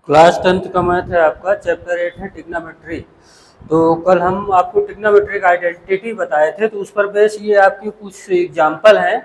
Class 10th का math है आपका, चैप्टर 8 है ट्रिग्नोमेट्री। तो कल हम आपको ट्रिग्नोमेट्रिक आइडेंटिटी बताए थे, तो उस पर बेस ये आपकी कुछ एग्जाम्पल हैं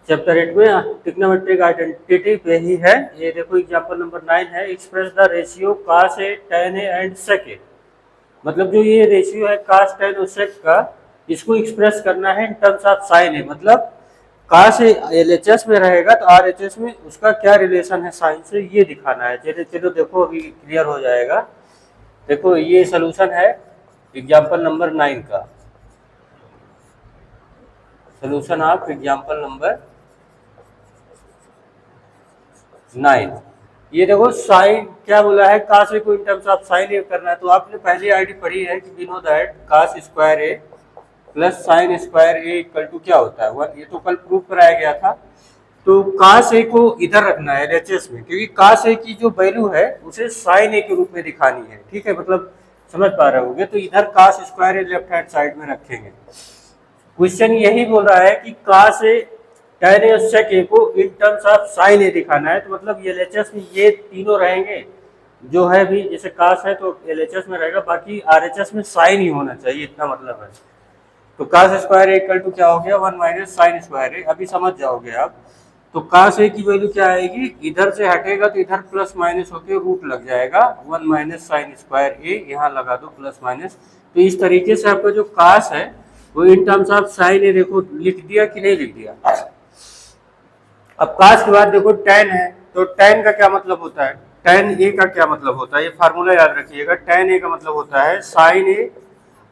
चैप्टर 8 में ट्रिग्नोमेट्रिक आइडेंटिटी पे ही है। ये देखो एग्जाम्पल नंबर 9 है, express the ratio cos A tan A and sec A. मतलब जो ये रेशियो है कास tan और sec का, इसको एक्सप्रेस करना है इन टर्म्स ऑफ साइन ए। मतलब काश एलएचएस में रहेगा तो आरएचएस में उसका क्या रिलेशन है साइन से, ये दिखाना है। चलो चलो देखो अभी क्लियर हो जाएगा। देखो ये सोल्यूशन है एग्जाम्पल नंबर 9 का, सोल्यूशन ऑफ एग्जाम्पल नंबर 9। ये देखो साइन क्या बोला है, काश को in terms of sign A करना है। तो आपने पहली आईडी पढ़ी है कि we know that cos square A plus sin square A equal to क्या होता है 1। ये तो कल प्रूव कराया गया था। तो काश ए को इधर रखना है एलएचएस में, क्योंकि काश ए की जो वैल्यू है उसे साइन ए के रूप में दिखानी है। ठीक है, मतलब समझ पा रहे होगे। तो इधर काश स्क्वायर ए लेफ्ट हैंड साइड में रखेंगे। क्वेश्चन यही बोल रहा है कि काश ए tan ए और sec ए को इन टर्म्स ऑफ साइन ए दिखाना है। तो मतलब एलएचएस में ये तीनों रहेंगे जो है भी, जैसे काश है तो एलएचएस में रहेगा, बाकी आरएचएस में साइन ही होना चाहिए, इतना मतलब है। तो काश स्क्वायर ए इक्वल टू क्या हो गया 1 माइनस साइन स्क्वायर ए। अभी समझ जाओगे आप। तो काश ए की वैल्यू क्या आएगी, इधर से हटेगा तो इधर प्लस माइनस होके रूट लग जाएगा 1 माइनस साइन स्क्वायर ए, यहाँ लगा दो प्लस माइनस। तो इस तरीके से आपका जो काश है वो इन टर्म्स ऑफ साइन ए देखो लिख दिया कि नहीं लिख दिया। अब काश के बाद देखो tan है, तो tan का क्या मतलब होता है, tan ए का क्या मतलब होता है, ये फार्मूला याद रखिएगा। tan ए का मतलब होता है साइन ए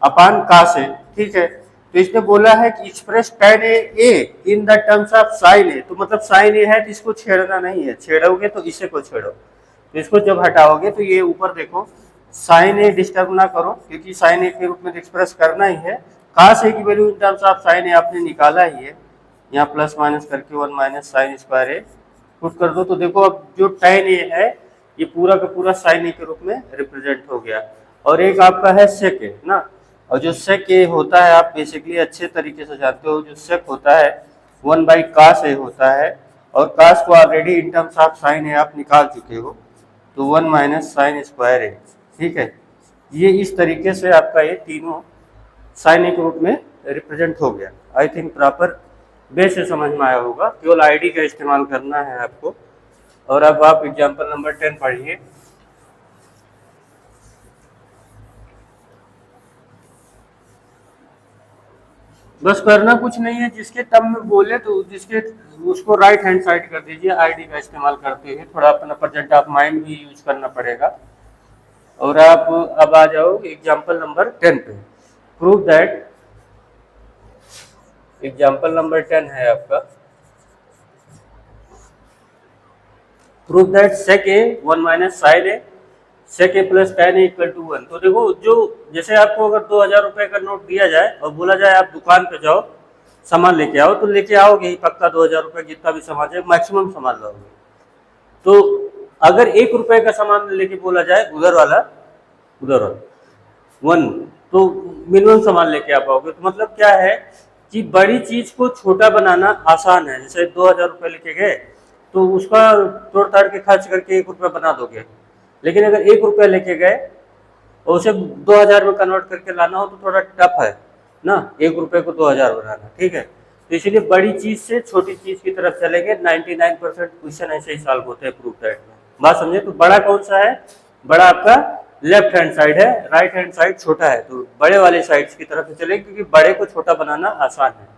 अपान काश ए। ठीक है, तो इसने बोला है कि express tan A in the terms of sign A. तो मतलब साइन ए है तो इसको छेड़ना नहीं है, छेड़ोगे तो इसे को छेड़ो। तो इसको जब हटाओगे तो ये ऊपर देखो साइन ए डिस्टर्ब ना करो, क्योंकि साइन ए के रूप में एक्सप्रेस करना ही है। काश ए की value in terms of sign A आपने निकाला ही है, यहाँ प्लस माइनस करके 1 minus sign square A put कर दो। तो देखो अब जो tan ए है ये पूरा का पूरा साइन ए के रूप में रिप्रेजेंट हो गया। और एक आपका है सेक ए ना, और जो सेक ए होता है आप बेसिकली अच्छे तरीके से जानते हो, जो सेक होता है 1 बाई काश ए होता है। और काश को already in terms of sign A आप निकाल चुके हो, तो 1 माइनस साइन स्क्वायर ए। ठीक है, ये इस तरीके से आपका ये तीनों साइन ए के रूप में रिप्रेजेंट हो गया। आई थिंक प्रॉपर बेस से समझ में आया होगा, केवल आईडी का इस्तेमाल करना है आपको। और अब आप एग्जाम्पल नंबर 10 पढ़िए। बस करना कुछ नहीं है, जिसके टर्म में बोले तो जिसके उसको राइट हैंड साइड कर दीजिए आईडी का इस्तेमाल करते हुए। थोड़ा अपना प्रेजेंट ऑफ माइंड भी यूज करना पड़ेगा। और आप अब आ जाओ एग्जाम्पल नंबर 10 पे। प्रूव दैट, एग्जाम्पल नंबर 10 है आपका, prove that sec A 1 minus sin A sec A plus tan A equal to 1। तो देखो जो जैसे आपको अगर 2000 रुपए का नोट दिया जाए और बोला जाए आप दुकान पे जाओ सामान लेके आओ, तो लेके आओगे ही पक्का 2000 रुपए, जितना भी सामान है मैक्सिमम सामान लाओगे। तो अगर 1 रुपए का सामान लेके बोला जाए उधर वाला 1, तो मिनिमम सामान लेके आ पाओगे। तो मतलब क्या है कि बड़ी चीज को छोटा बनाना आसान है। जैसे 2000 रुपए लेके गए तो उसका तोड़ ताड़ के खर्च करके 1 रुपया बना दोगे। लेकिन अगर 1 रुपया लेके गए और उसे 2000 में कन्वर्ट करके लाना हो तो थोड़ा टफ है ना, 1 रुपये को 2000 बनाना। ठीक है, तो इसलिए बड़ी चीज से छोटी चीज की तरफ चलेंगे। 99% क्वेश्चन ऐसे ही सॉल्व होते हैं प्रूफ दैट में। बात समझे। तो बड़ा कौन सा है, बड़ा आपका लेफ्ट हैंड साइड है, राइट हैंड साइड छोटा है। तो बड़े वाले साइड्स की तरफ से चलेंगे, क्योंकि बड़े को छोटा बनाना आसान है।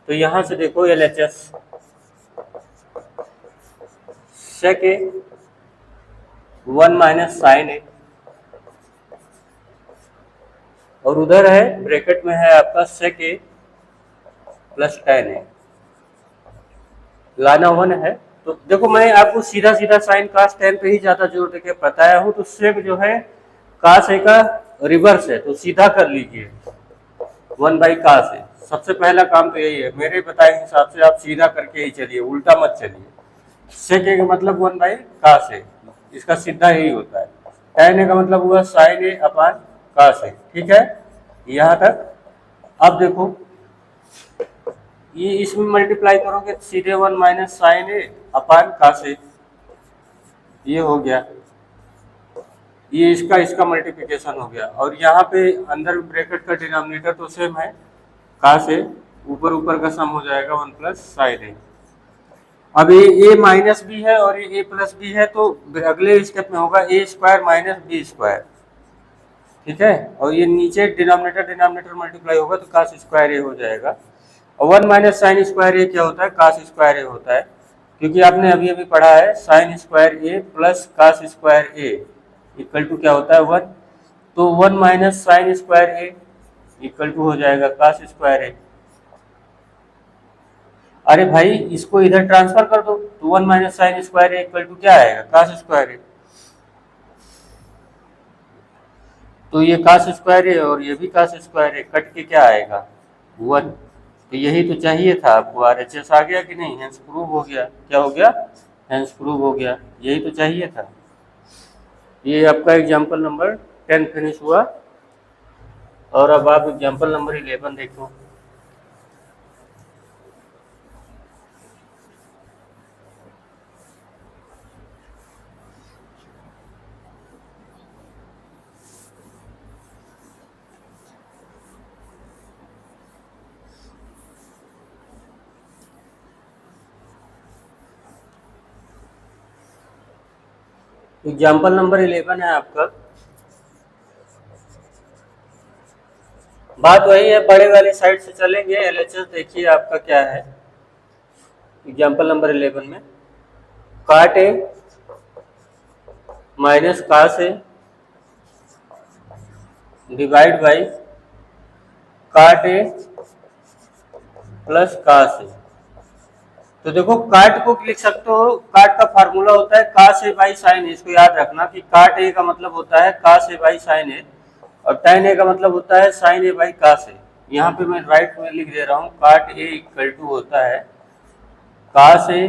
तो यहाँ से देखो LHS sec A 1 minus sin ए, और उधर है ब्रैकेट में है आपका सेक ए प्लस tan ए, लाना 1 है। तो देखो मैं आपको सीधा सीधा साइन कास tan पे ही ज्यादा जोर देके बताया हूँ। तो सेक जो है कास ए का रिवर्स है, तो सीधा कर लीजिए 1 बाई कास ए। सबसे पहला काम तो यही है, मेरे बताए हिसाब से आप सीधा करके ही चलिए, उल्टा मत चलिए। सेक ए का मतलब 1 बाई कास ए, इसका सीधा यही होता है। tan ए का मतलब हुआ साइन ए अपान कास ए। ठीक है, यहाँ तक। अब देखो ये इसमें मल्टीप्लाई करोगे सीधे 1 माइनस साइन ए अपान कास ए, ये हो गया। ये इसका इसका मल्टीप्लिकेशन हो गया, और यहाँ पे अंदर ब्रैकेट का डिनोमिनेटर तो सेम है, काश है, ऊपर ऊपर का सम हो जाएगा 1 प्लस साइन ए। अब ये a माइनस बी है और ये a प्लस बी है, तो अगले स्टेप में होगा ए स्क्वायर माइनस बी स्क्वायर, ठीक है। और ये नीचे डिनोमिनेटर डिनोमिनेटर मल्टीप्लाई होगा तो कास स्क्वायर ए हो जाएगा। और 1 माइनस साइन स्क्वायर ए क्या होता है, कास स्क्वायर ए होता है, क्योंकि आपने अभी अभी पढ़ा है sin square A plus cos square A equal to क्या होता है 1, तो 1 minus sign square A equal to हो जाएगा कास स्क्वायर ए। अरे भाई इसको इधर ट्रांसफर कर दो, तो 1 minus sign square A equal to क्या आएगा, कास स्क्वायर ए। तो ये कास स्क्वायर है और ये भी कास स्क्वायर है, कट के क्या आएगा 1। तो यही तो चाहिए था आपको, आरएचएस आ गया कि नहीं, हेंस प्रूव हो गया, क्या हो गया, हेंस प्रूव हो गया, यही तो चाहिए था। ये आपका एग्जाम्पल नंबर 10 फिनिश हुआ, और अब आप एग्जाम्पल नंबर 11 देखो। एग्जाम्पल नंबर 11 है आपका। बात वही है, बड़े वाली साइड से चलेंगे। एलएचएस देखिए आपका क्या है एग्जाम्पल नंबर 11 में, cot A minus cos A divide by cot A plus cos A. तो देखो काट को लिख सकते हो, काट का फार्मूला होता है कास ए बाई साइन ए। इसको याद रखना कि काट ए का मतलब होता है कास ए बाई साइन ए, और tan ए का मतलब होता है साइन ए बाई कास ए। यहाँ पे मैं राइट में लिख दे रहा हूँ, काट ए इक्वल टू होता है कास ए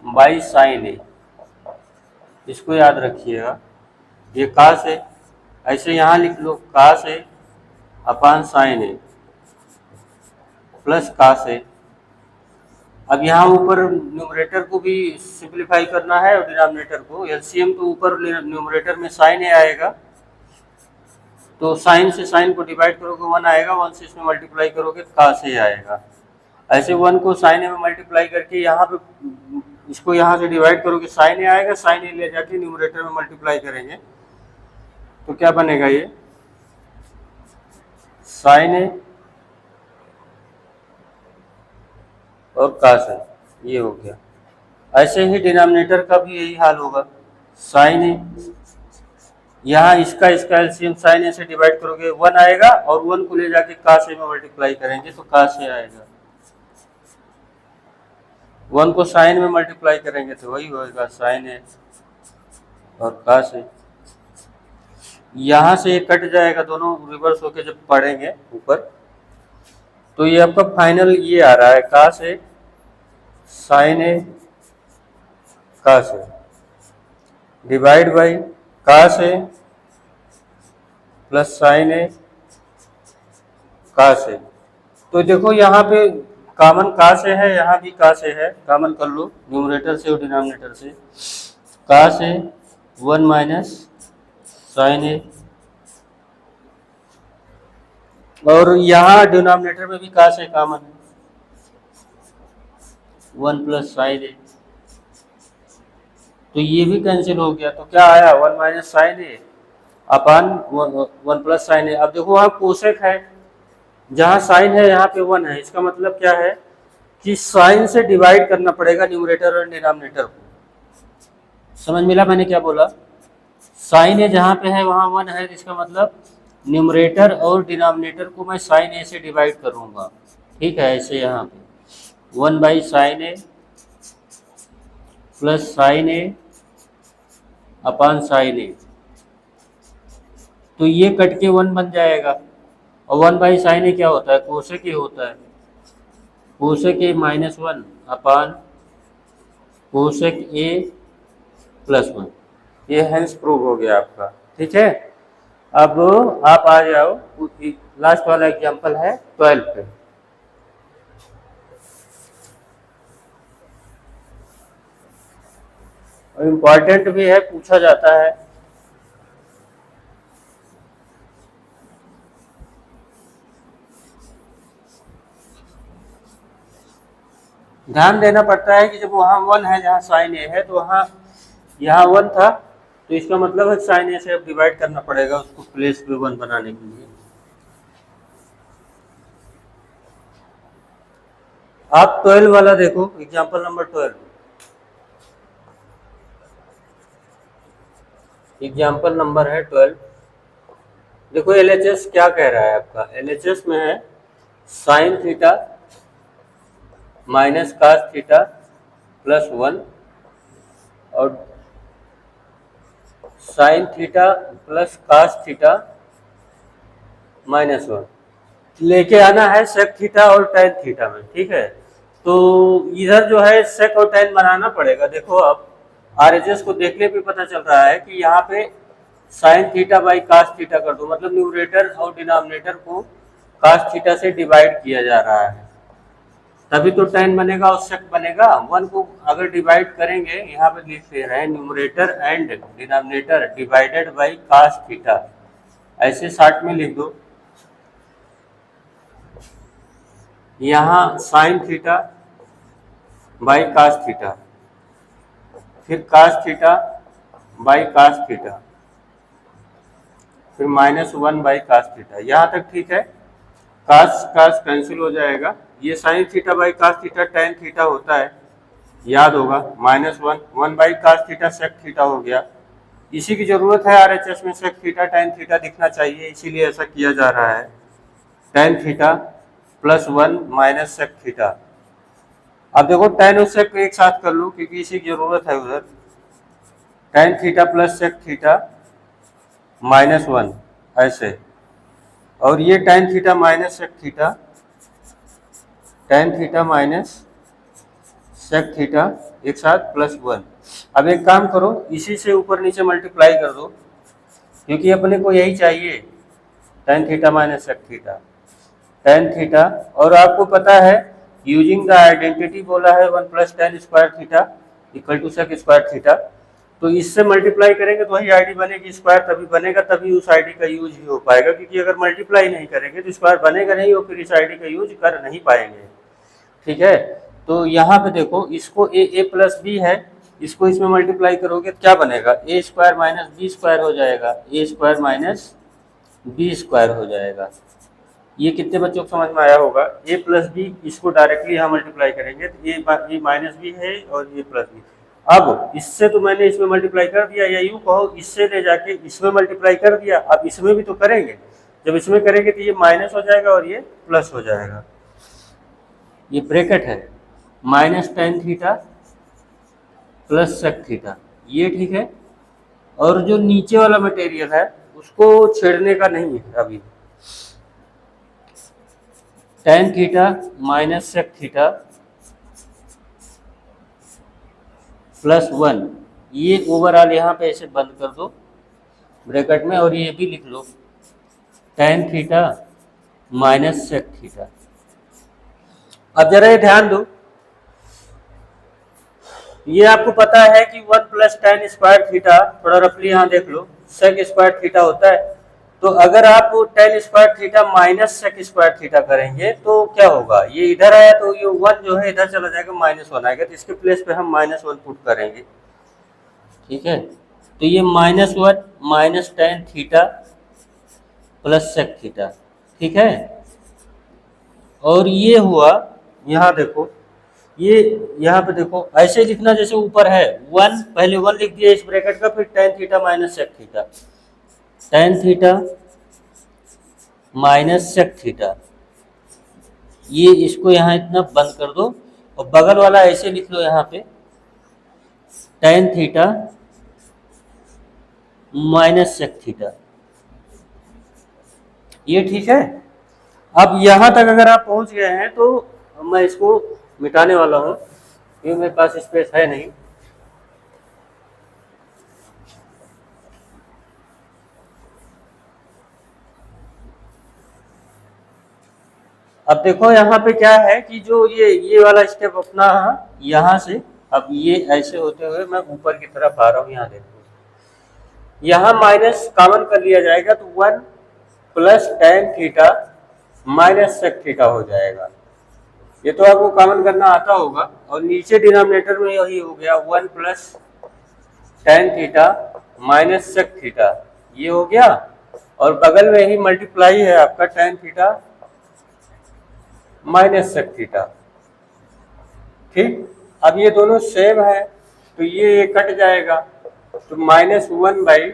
बाई साइन ए, इसको याद रखिएगा। ये कास है, ऐसे यहाँ लिख लो कास ए अपान साइन ए प्लस कास ए। अब यहाँ ऊपर न्यूमरेटर को भी सिंप्लीफाई करना है और डिनोमिनेटर को, एलसीएम तो ऊपर न्यूमरेटर में साइन ए आएगा, तो साइन से साइन को डिवाइड करोगे 1 आएगा, 1 से इसमें मल्टीप्लाई करोगे कास ए आएगा। ऐसे 1 को साइन ए में मल्टीप्लाई करके यहाँ पे इसको यहाँ से डिवाइड करोगे साइन ए आएगा, साइन ए ले जाके न्यूमरेटर में मल्टीप्लाई करेंगे तो क्या बनेगा, ये साइन ए और कास ए, ये हो गया। ऐसे ही डिनोमिनेटर का भी यही हाल होगा, साइन ए, यहाँ इसका एलसीएम साइन ए से डिवाइड करोगे 1 आएगा, और 1 को ले जाके कास ए में मल्टीप्लाई करेंगे तो कास ए आएगा। 1 को साइन में मल्टीप्लाई करेंगे तो वही होगा साइन ए और कास ए। यहाँ से ये कट जाएगा, दोनों रिवर्स होके जब पढ़ेंगे ऊपर, तो ये आपका फाइनल ये आ रहा है cos A sine A cos A divide by cos A plus sine A cos A. तो देखो यहाँ पे कॉमन कास ए है, यहाँ भी कास ए है, कॉमन कर लो न्यूमरेटर से और डिनोमिनेटर से। कास ए 1 माइनस साइन ए, और यहाँ डिनोमिनेटर में भी कास ए कॉमन है, 1 प्लस साइन ए, तो ये भी कैंसिल हो गया। तो क्या आया 1 minus sin A upon 1 plus sine ए। अब देखो वहाँ कोसेक है, जहाँ साइन है यहाँ पे 1 है, इसका मतलब क्या है कि साइन से डिवाइड करना पड़ेगा न्यूमरेटर और डिनोमिनेटर को। समझ मिला मैंने क्या बोला, साइन ए जहाँ पे है वहाँ 1 है, इसका मतलब न्यूमरेटर और डिनोमिनेटर को मैं साइन ए से डिवाइड करूँगा, ठीक है। ऐसे यहाँ पे 1 by sine A plus sine A upon sine A, तो ये कट के 1 बन जाएगा। और 1 बाई साइन ए क्या होता है, कोसेक ए होता है, कोसेक ए माइनस 1 अपान कोसेक ए प्लस 1। ये हेंस प्रूव हो गया आपका, ठीक है। अब आप आ जाओ, लास्ट वाला एग्जांपल है 12 पे। और इम्पॉर्टेंट भी है, पूछा जाता है। ध्यान देना पड़ता है कि जब वहाँ 1 है जहाँ साइन ए है, तो वहाँ यहाँ 1 था, तो इसका मतलब है साइन ए से अब डिवाइड करना पड़ेगा उसको प्लेस पे 1 बनाने के लिए। आप 12 वाला देखो, एग्जाम्पल नंबर 12। एग्जाम्पल नंबर है 12। देखो एलएचएस क्या कह रहा है आपका, एलएचएस में है sin theta minus cos theta plus 1 और sin theta plus cos theta minus 1 लेके आना है सेक थीटा और टेन थीटा में, ठीक है। तो इधर जो है सेक और टेन बनाना पड़ेगा। देखो अब आरएचएस को देखने पे पता चल रहा है कि यहाँ पे sine theta by cos theta कर दो, मतलब न्यूमरेटर और डिनोमिनेटर को कास थीटा से डिवाइड किया जा रहा है, तभी तो टेन बनेगा और सेक बनेगा। 1 को अगर डिवाइड करेंगे, यहाँ पे लिख ले रहे हैं numerator and denominator divided by cos theta, ऐसे शार्ट में लिख दो। यहाँ sine theta by cos theta, फिर cos theta by cos theta, फिर -1 बाई कास थीटा। यहाँ तक ठीक है। कास कास कैंसिल हो जाएगा। ये sine theta by cos theta tan theta होता है, याद होगा। -1 by cos theta sec theta हो गया। इसी की जरूरत है आरएचएस में, सेक थीटा टेन थीटा दिखना चाहिए, इसीलिए ऐसा किया जा रहा है। Tan theta plus 1 minus sec theta. अब देखो टेन और सेक एक साथ कर लो क्योंकि इसी की जरूरत है उधर। Tan theta plus sec theta -1 ऐसे, और ये tan theta minus sec theta, tan theta minus sec theta एक साथ प्लस 1। अब एक काम करो, इसी से ऊपर नीचे मल्टीप्लाई कर दो क्योंकि अपने को यही चाहिए, tan theta minus sec theta, tan theta. और आपको पता है यूजिंग द आइडेंटिटी बोला है 1 plus tan square theta equal to sec square theta, तो इससे मल्टीप्लाई करेंगे तो वही आईडी बनेगी। स्क्वायर तभी बनेगा, तभी उस आईडी का यूज ही हो पाएगा, क्योंकि अगर मल्टीप्लाई नहीं करेंगे तो स्क्वायर बनेगा नहीं और फिर इस आईडी का यूज कर नहीं पाएंगे, ठीक है। तो यहाँ पे देखो, इसको ए प्लस बी है, इसको इसमें मल्टीप्लाई करोगे तो क्या बनेगा, ए स्क्वायर माइनस बी स्क्वायर हो जाएगा, ए स्क्वायर माइनस बी स्क्वायर हो जाएगा। ये कितने बच्चों को समझ में आया होगा। ए प्लस बी, इसको डायरेक्टली यहाँ मल्टीप्लाई करेंगे तो ए माइनस बी है और ये प्लस बी। अब इससे तो मैंने इसमें मल्टीप्लाई कर दिया, या यूँ कहो इससे ले जाके इसमें मल्टीप्लाई कर दिया। अब इसमें भी तो करेंगे, जब इसमें करेंगे तो ये माइनस हो जाएगा और ये प्लस हो जाएगा। ये ब्रैकेट है, minus tan theta plus sec theta, ये ठीक है। और जो नीचे वाला मटेरियल है उसको छेड़ने का नहीं है अभी। Tan theta minus sec theta plus 1, ये ओवरऑल यहाँ पे ऐसे बंद कर दो ब्रैकेट में, और ये भी लिख लो tan theta minus sec theta. अब जरा ये ध्यान दो, ये आपको पता है कि 1 प्लस टेन स्क्वायर थीटा, थोड़ा रफली यहाँ देख लो, सेक स्क्वायर थीटा होता है। तो अगर आप tan square theta minus sec square theta करेंगे तो क्या होगा, ये इधर आया तो ये 1 जो है इधर चला जाएगा, -1 आएगा, तो इसके प्लेस पे हम -1 पुट करेंगे, ठीक है। तो ये -1 minus tan theta plus sec theta, ठीक है। और ये हुआ, यहाँ देखो, ये यहाँ पे देखो ऐसे लिखना जैसे ऊपर है 1, पहले 1 लिख दिया इस ब्रैकेट का, फिर tan theta minus sec theta, tan theta minus sec theta, ये इसको यहाँ इतना बंद कर दो, और बगल वाला ऐसे लिख लो यहाँ पे tan theta minus sec theta, ये ठीक है। अब यहाँ तक अगर आप पहुँच गए हैं तो मैं इसको मिटाने वाला हूँ, क्योंकि मेरे पास स्पेस है नहीं। अब देखो यहाँ पे क्या है कि जो ये वाला स्टेप अपना यहाँ से, अब ये ऐसे होते हुए मैं ऊपर की तरफ आ रहा हूँ, यहाँ देखो, यहाँ माइनस कॉमन कर लिया जाएगा तो 1 plus tan theta minus sec theta हो जाएगा। ये तो आपको कॉमन करना आता होगा। और नीचे डिनोमिनेटर में यही हो गया 1 plus tan theta minus sec theta, ये हो गया। और बगल में ही मल्टीप्लाई है आपका tan theta minus sec theta. ठीक, अब ये दोनों सेम है तो ये कट जाएगा, तो minus 1 by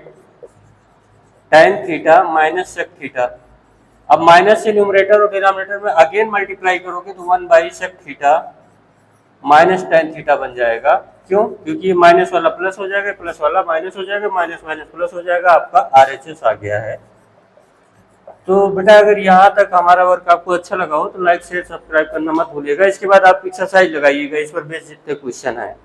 tan theta minus sec theta. अब माइनस से न्यूमरेटर और डिनोमिनेटर में अगेन मल्टीप्लाई करोगे तो 1 by sec theta minus tan theta बन जाएगा। क्यों? क्योंकि माइनस वाला प्लस हो जाएगा, प्लस वाला माइनस हो जाएगा, माइनस माइनस प्लस हो जाएगा, आपका RHS आ गया है। तो बेटा अगर यहाँ तक हमारा वर्क आपको अच्छा लगा हो तो लाइक शेयर सब्सक्राइब करना मत भूलिएगा। इसके बाद आप एक्सरसाइज लगाइएगा, इस पर बेस्ड जितने क्वेश्चन है।